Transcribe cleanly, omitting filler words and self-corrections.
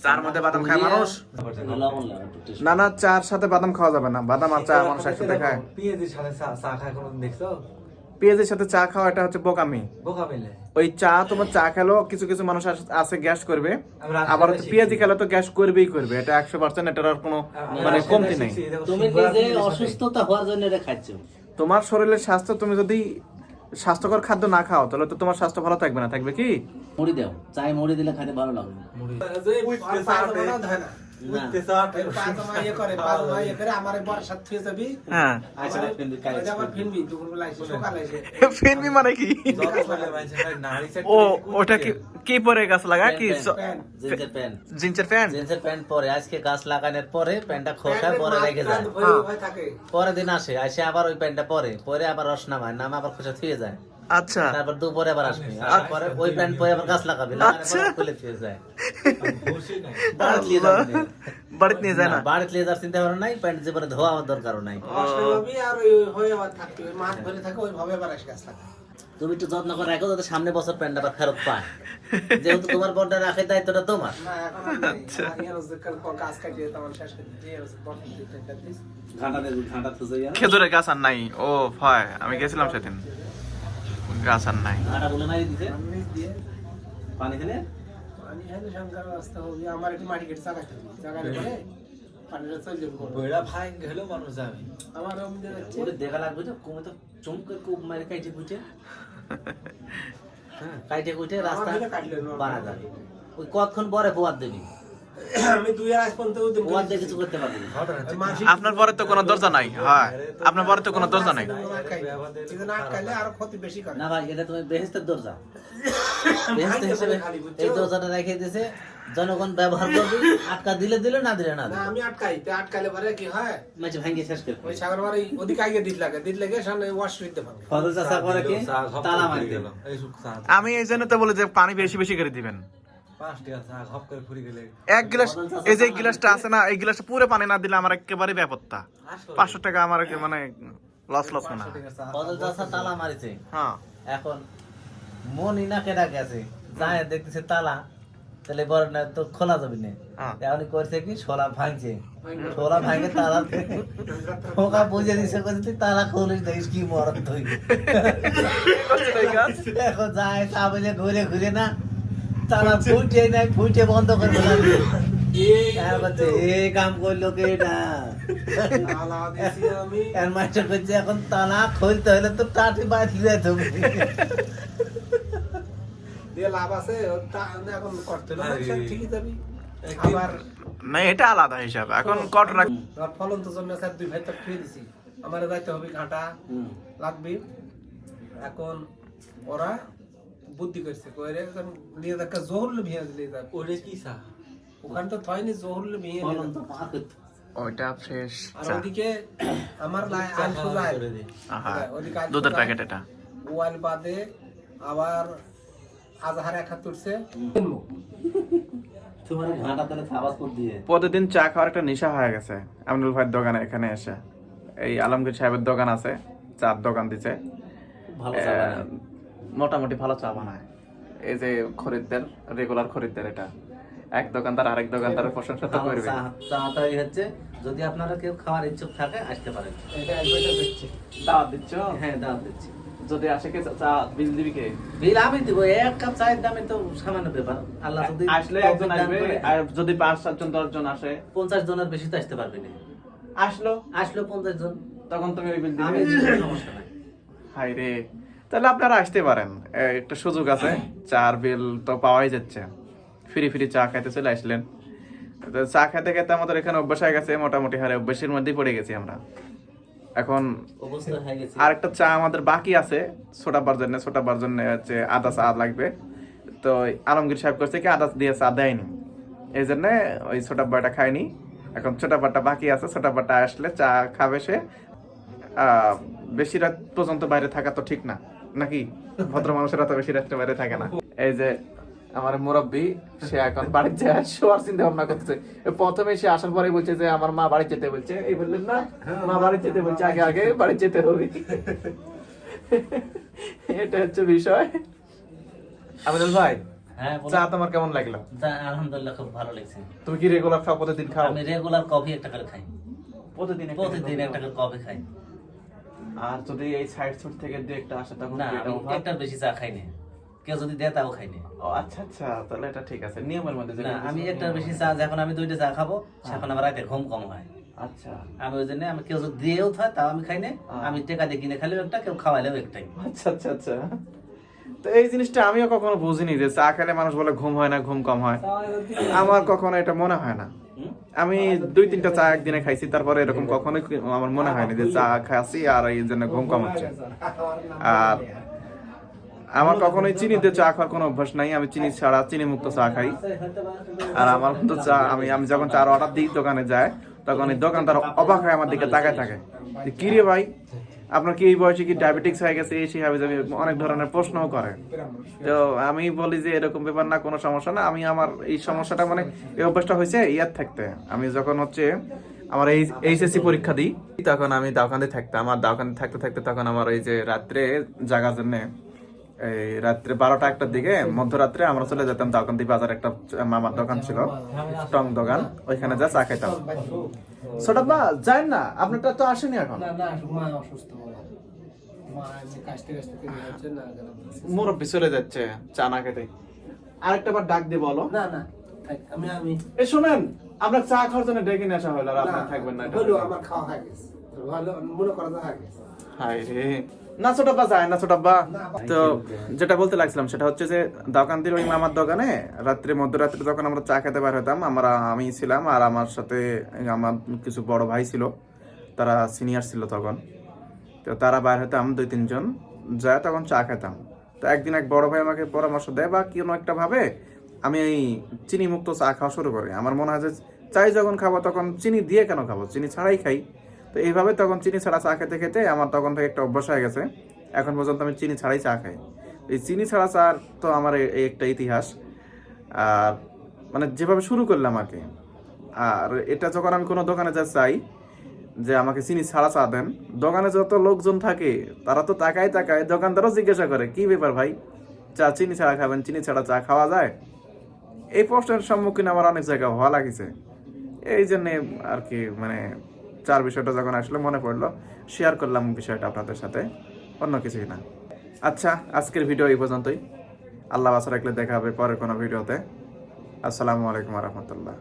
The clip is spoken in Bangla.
চার মধ্যে বাদাম খায় মানুষ? না না, চার সাথে বাদাম খাওয়া যাবে না। বাদাম আর চা মানুষ একসাথে খায়? পেঁয়াজের সাথে চা খায় কোনো দেখছো? পেঁয়াজের সাথে চা খাওয়া এটা হচ্ছে বোকামি। ওই চা তোমার চা খেলেও কিছু কিছু মানুষ আছে গ্যাস করবে, আবার পেঁয়াজি খেলে তো গ্যাস করবেই করবে, এটা 100%, এটার আর কোনো মানে কমতি নেই। তুমি নিজে অসুস্থতা হওয়ার জন্য এটা খাচ্ছ। তোমার শরীরের স্বাস্থ্য, তুমি যদি স্বাস্থ্যকর খাদ্য না খাও তাহলে তো তোমার স্বাস্থ্য ভালো থাকবে না। থাকবে কি? মুড়ি দাও, চাই মুড়ি দিলে খাইতে ভালো লাগবে। ফিনবি মানে কি? ও ওটা কি পরে গাছ লাগা কি? জিন্সের প্যান্ট। জিন্সের প্যান্ট পরে আজকে গাছ লাগানোর পরে প্যান্টটা খোসায় পরে রেখে যায়, পরের দিন আসে আবার ওই প্যান্টটা পরে আবার রস নামায় আবার খোসা থুয়ে যায়। আচ্ছা, তারপর দুপুরে আবার আসবে, পরে ওই প্যান্ট পরে আবার গাছ লাগাবে, খুলে থুয়ে যায়। বাড়িতে নিয়ে যায় না? বাড়িতে নিয়ে যাওয়ার চিন্তা ভাবনা নাই, প্যান্ট জীবনে ধোয়া আমার দরকারও নাই। তুমি একটু যত্ন করে রাখো যাতে সামনে বছর প্যান্ট আবার ফেরত পায়, যেহেতু তোমার বড়টা রাখে দায়িত্বটা তোমার। খেজুরের গাছ আর নাই? ও হয়, আমি গেছিলাম সেদিন, গাছ আর নাই। পানি খেলে আমার একটু মাটি কেটে চালাতে হবে, দেখা লাগবে তো কমে তো চমকে খুব মারে কাইটে কুইটে, কাইটে কুইটে রাস্তা বানা যাবে। ওই কতক্ষণ পরে বোয়ার দেবি? আমি 2 পর্যন্ত বোয়ার দিয়ে কিছু করতে পারবি না। আপনার পরে তো কোনো দরজা নাই। হ্যাঁ, আপনার পরে তো কোনো দরজা নাই। না ভাই, এটা তুমি বেহেস্তের দরজা, বেহেস্ত হিসেবে এই দরজাটা রেখে দিয়েছে, জনগণ ব্যবহার করবে, আটকা দিলে দিলে না দিলে না। আমি আটকাই, আটকালে পরে কি হয়, মাঝে ভাঙে শেষ করে ওই সাগর বাড়ি ওদিকে আগে দিত লাগে সামনে ওয়াশ করতে পারবে। ফজল চাচা করে কি তালা মারি দিল। আমি এই জন্য তো বলি যে পানি বেশি বেশি করে দিবেন। এক গ্লাস, এই যে গ্লাসটা আছে না, এই গ্লাসটা পুরো পানি না দিলে আমার একেবারে ব্যাপারটা 500 টাকা আমার মানে লস মনে হয়। ফজল চাচা তালা মারিছে, হ্যাঁ, এখন মনি না কেডা গেছে যায় দেখতেছে তালা, তাহলে বড় না তো খোলা যাবে না। এখন করছে কি, শোলা ভাঙছে, শোলা ভাঙে তালা ওকা বুঝে দিছে, করছে তালা খুলিস দেখিস কি মরদ তুই। এখন যায় সাবলে ঘুরে ঘুরে না তালা ফুটে বন্ধ করে ফেলা। এই কাম করলো কে না, এখন তালা খুলতে হলে তো টাটি বাঁধি যেতে হবে। লাভ আছে এখন করতে ঠিকই যাবি। আবার না, এটা আলাদা হিসাব। এখন কট রাখ ফলন তো জন্য স্যার 2 ভাই তো খেয়ে দিছি, আমার যাইতে হবে ঘাটা লাগবে। এখন ওরা বুদ্ধি করছে, কইরে এখন নিয়ে দেখা জোহরলে ভিয়া দিলে যায়। ওরে কি সা ওখান তো থয়নি, জোহরলে ভিয়া ফলন তো পার করতে ওইটা ফ্রেশ। আর ওদিকে আমার আল সুজাই, ওদিকে দুধের প্যাকেট, এটা ওয়াল বাদে আবার আজহার 71 তোমার ঘাটা তাহলে থাবাস করে দিয়ে প্রতিদিন চা খাওয়ার একটা নেশা হয়ে গেছে। আমনুল ভাইয়ের দোকানে এখানে এসে, এই আলমগীর সাহেবের দোকান আছে, চার দোকান দিছে, মোটামুটি ভালো চা বানায়। এই যে খরিদ্দার, রেগুলার খরিদ্দার, এটা এক দোকানদার আরেক দোকানদারের প্রশংসা তো করবে। চাটাই হচ্ছে, যদি আপনারা কেউ খাওয়ার ইচ্ছুক থাকে আসতে পারেন। এটা একবারটা দিচ্ছে, দাওয়াত দিচ্ছ? হ্যাঁ, দাওয়াত দিচ্ছি। যদি আসে কে চা বিল দিবি কে? বিল আমি দিব, এক কাপ চায়ের দামে তো সামান্য ব্যাপার। আল্লাহ যদি আসলে একজন আসবে, আর যদি 5-7 জন 10 জন আসে, 50 জনের বেশি তো আসতে পারবে না। আসলো 50 জন, তখন তুমি ওই বিল আমি দিবে? দিব, সমস্যা নাই। হাই রে, তাহলে আপনারা আসতে পারেন, একটা সুযোগ আছে। চার বিল তো পাওয়াই যাচ্ছে, ফ্রি চা খাইতে চলে আসলেন। চা খাইতে খাইতে আমাদের এখানে অভ্যাস হয়ে গেছে, মোটামুটি হারে অভ্যাসের মধ্যেই পড়ে গেছি আমরা। এখন অবস্থা হয়ে গেছে। আরেকটা চা আমাদের বাকি আছে, ছোটা ভার্জনে হচ্ছে আদা চা লাগবে। তো আলমগীর সাহেব করছে কি, আদা দিয়ে চা দেয়নি, এই জন্য ওই ছোটা বারটা খায়নি। এখন ছোটা বারটা বাকি আছে, ছোটা বারটা আসলে চা খাবে সে। বেশি রাত পর্যন্ত বাইরে থাকা তো ঠিক না, নাকি? ভদ্র মানুষেরা তো বেশি রাত্রে বাইরে থাকে না। এই যে আমার মুরব্বী, সে এখন বাড়িতে যায় শোয়ার চিন্তা ভাবনা করতেছে। প্রথমে সে আসার পরে বলছে যে আমার মা বাড়ি যেতে বলছে, এই বললেন না, মা বাড়ি যেতে বলছে, আগে বাড়ি যেতে হবে। এটা হচ্ছে বিষয়। আমিনুল ভাই, হ্যাঁ বলো। চা তোমার কেমন লাগলো? আলহামদুলিল্লাহ খুব ভালো লাগছে। তুমি কি রেগুলার খাও, প্রতিদিন খাও? আমি রেগুলার কফি একটা করে খাই, প্রতিদিন প্রতিদিন একটা করে কফি খাই। আর যদি এই সাইড সুট থেকে দু একটা আসে তখন না কি আমি এটাও ভালো? একটার বেশি চা খাই না, কেউ যদি দেয় তাও খাই না। ও আচ্ছা আচ্ছা, তাহলে এটা ঠিক আছে, নিয়মের মধ্যে না যেটা আমি কিছু- একটার বেশি চা, যখন আমি 2টা চা খাবো তখন আমার রাতে ঘুম কম হয়। আচ্ছা আমি ওই জন্য আমি কেউ যদি দিয়েও থাকে তাও আমি খাই না। আমি টাকা দিয়ে কিনে খাইলেও একটা, কেউ খাওয়াইলেও একটাই। আচ্ছা আচ্ছা আচ্ছা। তো এই জিনিসটা আমিও কখনো বুঝিনি যে চা খেলে মানুষ বলে ঘুম হয় না, ঘুম কম হয়। আমার কখনো এটা মনে হয় না। আমি 2-3টা চা একদিনে খাইছি, তারপরে এরকম কখনোই আমার মনে হয়নি যে চা খাচ্ছি আর এই জন্য ঘুম কম হচ্ছে। আর আমার কখনোই চিনিতে চা খাওয়ার কোনো অভ্যাস নাই, আমি চিনি ছাড়া চিনি মুক্ত চা খাই। আর আমার তো চা আমি আমি যখন চার অর্ডার দিই দোকানে যায়, তখন এই দোকানদার অবাক হয়ে আমার দিকে তাকায় থাকে, যে কি রে ভাই, আপনার কি এই বয়সে কি ডায়াবেটিক্স হয়ে গেছে, এই সেই হাবি যাবি অনেক ধরনের প্রশ্নও করে। তো আমি বলি যে এরকম ব্যাপার না, কোনো সমস্যা না। আমি আমার এই সমস্যাটা মানে এই অভ্যাসটা হয়েছে ইয়ার থাকতে। আমি যখন হচ্ছে আমার এই এইচএসসি পরীক্ষা দিই, তখন আমি দাওকান্দি থাকতাম। আর দাওকান্দি থাকতে থাকতে তখন আমার এই যে রাত্রে জাগার জন্য এই রাত্রে 12টা-1টার দিকে মধ্যরাত্রে আমরা চলে যেতাম দাওকান্দি বাজার, একটা মামার দোকান ছিল, টং দোকান, ওইখানে যা চা খাইতাম। ছোট বা যায় না, আপনারটা তো আসেনি এখন। না না মা অসুস্থ, মা এমনি কাশতে কাশতে করে হচ্ছে না কেন। মুরব্বি চলে যাচ্ছে চা না খেতে। আরেকটা বার ডাক দিয়ে বলো। না না থাক, আমি এই শোনেন, আমরা চা খাওয়ার জন্য ডেকে নিয়ে আসা হলো, আর আপনারা থাকবেন না এটা। বলো আমার খাওয়া হয়ে গেছে, ভালো মনে করা হয়ে গেছে। হায় রে, না ছোটাব্বা যায় না ছোটাব্বা। তো যেটা বলতে লাগছিলাম সেটা হচ্ছে যে দোকানটির ওই মামার দোকানে রাত্রে মধ্যরাত্রে যখন আমরা চা খেতে বের হতাম, আমি ছিলাম আর আমার সাথে আমার কিছু বড় ভাই ছিল, তারা সিনিয়র ছিল তখন। তো তারা বাইর হতাম 2-3 জন, যায় তখন চা খেতাম। তো একদিন এক বড় ভাই আমাকে পরামর্শ দেয় বা কোনো একটা ভাবে আমি এই চিনি মুক্ত চা খাওয়া শুরু করি। আমার মনে হয় যে চাই যখন খাবো তখন চিনি দিয়ে কেন খাবো, চিনি ছাড়াই খাই। তো এইভাবে তখন চিনি ছাড়া চা খেতে খেতে আমার তখন থেকে একটা অভ্যাস হয়ে গেছে। এখন পর্যন্ত আমি চিনি ছাড়াই চা খাই। এই চিনি ছাড়া চা তো আমার এই একটা ইতিহাস। আর মানে যেভাবে শুরু করলাম আর কি। আর এটা যখন আমি কোনো দোকানে যা চাই যে আমাকে চিনি ছাড়া চা দেন, দোকানে যত লোকজন থাকে তারা তো তাকায় তাকায়, দোকানদারও জিজ্ঞাসা করে কি ব্যাপার ভাই, চা চিনি ছাড়া খাবেন, চিনি ছাড়া চা খাওয়া যায়? এই প্রশ্নের সম্মুখীন আমার অনেক জায়গায় হওয়া লাগিছে। এই জন্যে আর কি মানে চার বিষয়টা যখন আসলে মনে পড়লো, শেয়ার করলাম বিষয়টা আপনাদের সাথে, অন্য কিছুই না। আচ্ছা, আজকের ভিডিও এই পর্যন্তই। আল্লাহ বাসা রাখলে দেখা হবে পরের কোনো ভিডিওতে। আসসালামু আলাইকুম রহমতুল্লাহ।